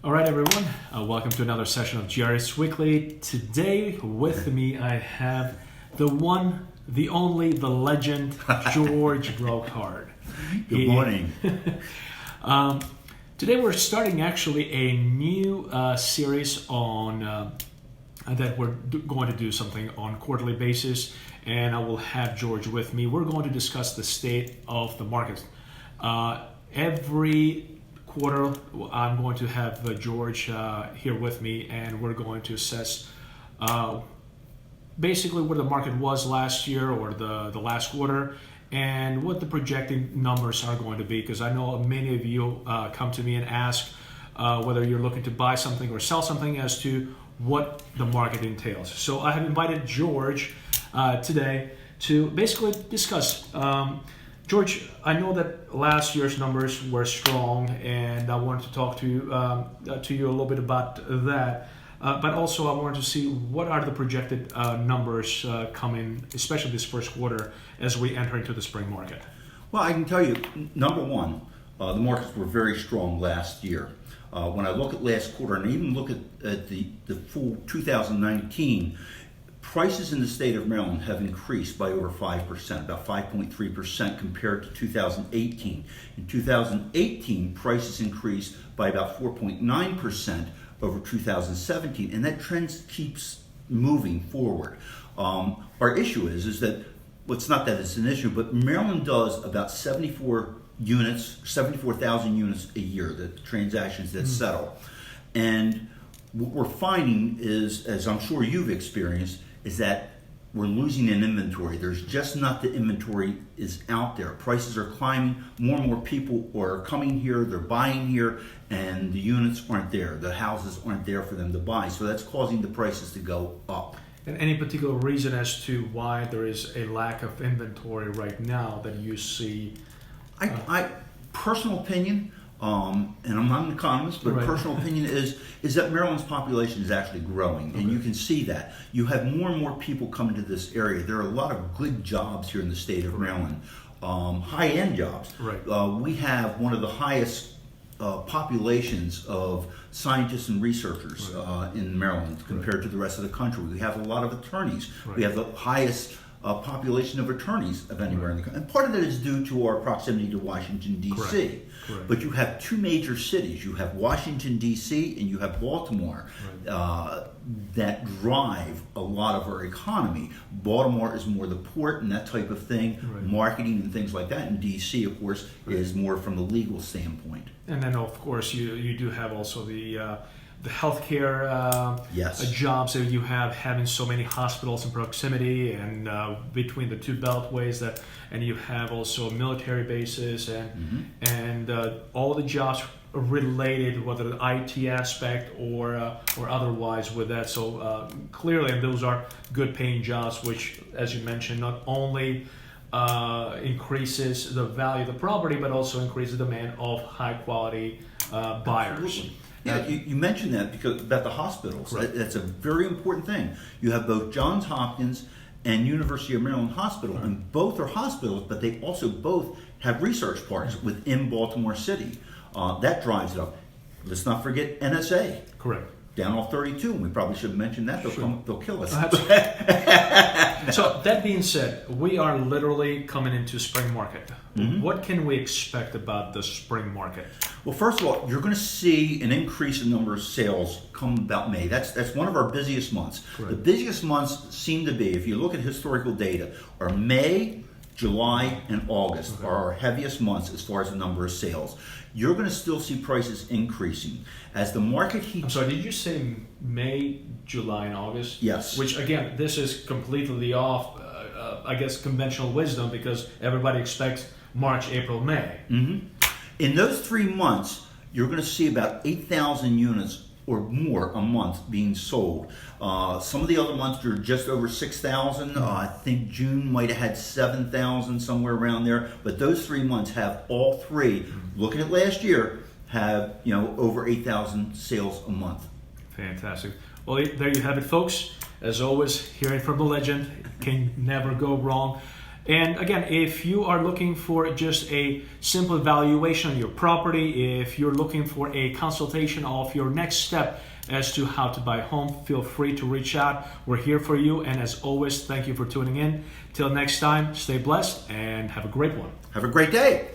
All right, everyone. Welcome to another session of GRS Weekly. Today, with me, I have the one, the only, the legend, George Brockhart. Good morning. Today, we're starting actually a new series on that we're going to do something on quarterly basis, and I will have George with me. We're going to discuss the state of the market. Every quarter, I'm going to have George here with me, and we're going to assess basically where the market was last year or the last quarter, and what the projected numbers are going to be. Because I know many of you come to me and ask whether you're looking to buy something or sell something as to what the market entails. So I have invited George today to basically discuss. George, I know that last year's numbers were strong, and I wanted to talk to you a little bit about that. But also, I wanted to see what are the projected numbers coming, especially this first quarter, as we enter into the spring market. Well, I can tell you, number one, the markets were very strong last year. When I look at last quarter and even look at the full 2019, prices in the state of Maryland have increased by over 5%, about 5.3% compared to 2018. In 2018, prices increased by about 4.9% over 2017, and that trend keeps moving forward. Our issue is that, well, it's not that it's an issue, but Maryland does about 74,000 units a year, the transactions that settle. And what we're finding is, as I'm sure you've experienced, is that we're losing in inventory. There's just not the inventory is out there. Prices are climbing. More and more people are coming here, they're buying here, and the units aren't there. The houses aren't there for them to buy. So that's causing the prices to go up. And any particular reason as to why there is a lack of inventory right now that you see? I personal opinion, and I'm not an economist, but Right. personal opinion is that Maryland's population is actually growing, and you can see that. You have more and more people coming to this area. There are a lot of good jobs here in the state of Maryland, high-end jobs. Right. We have one of the highest populations of scientists and researchers in Maryland compared to the rest of the country. We have a lot of attorneys. Right. We have the highest population of attorneys of anywhere in the country. And part of that is due to our proximity to Washington, D.C. Correct. But you have two major cities. You have Washington, D.C. and you have Baltimore that drive a lot of our economy. Baltimore is more the port and that type of thing, marketing and things like that. And D.C., of course, is more from the legal standpoint. And then, of course, you do have also the healthcare jobs that you have, having so many hospitals in proximity and between the two beltways, and you have also military bases and all the jobs related, whether the IT aspect or otherwise with that. So clearly, and those are good paying jobs, which, as you mentioned, not only increases the value of the property, but also increases the demand of high quality buyers. Absolutely. Yeah, you mentioned that because about the hospitals. Right. That's a very important thing. You have both Johns Hopkins and University of Maryland Hospital, and both are hospitals, but they also both have research parks within Baltimore City. That drives it up. Let's not forget NSA. Correct. Down off 32, and we probably should have mentioned that. They'll kill us. So that being said, we are literally coming into spring market. What can we expect about the spring market? Well, first of all, you're going to see an increase in number of sales come about May. That's one of our busiest months. Correct. The busiest months seem to be, if you look at historical data, are May, July, and August are our heaviest months as far as the number of sales. You're going to still see prices increasing. As the market heats... I'm sorry, did you say May, July, and August? Yes. Which, again, this is completely off, I guess, conventional wisdom, because everybody expects March, April, May. In those 3 months, you're going to see about 8,000 units or more a month being sold. Some of the other months are just over 6,000. I think June might have had 7,000, somewhere around there. But those 3 months have all three, looking at last year, have over 8,000 sales a month. Fantastic. Well, there you have it, folks. As always, hearing from the legend can never go wrong. And again, if you are looking for just a simple evaluation on your property, if you're looking for a consultation of your next step as to how to buy a home, feel free to reach out. We're here for you. And as always, thank you for tuning in. Till next time, stay blessed and have a great one. Have a great day.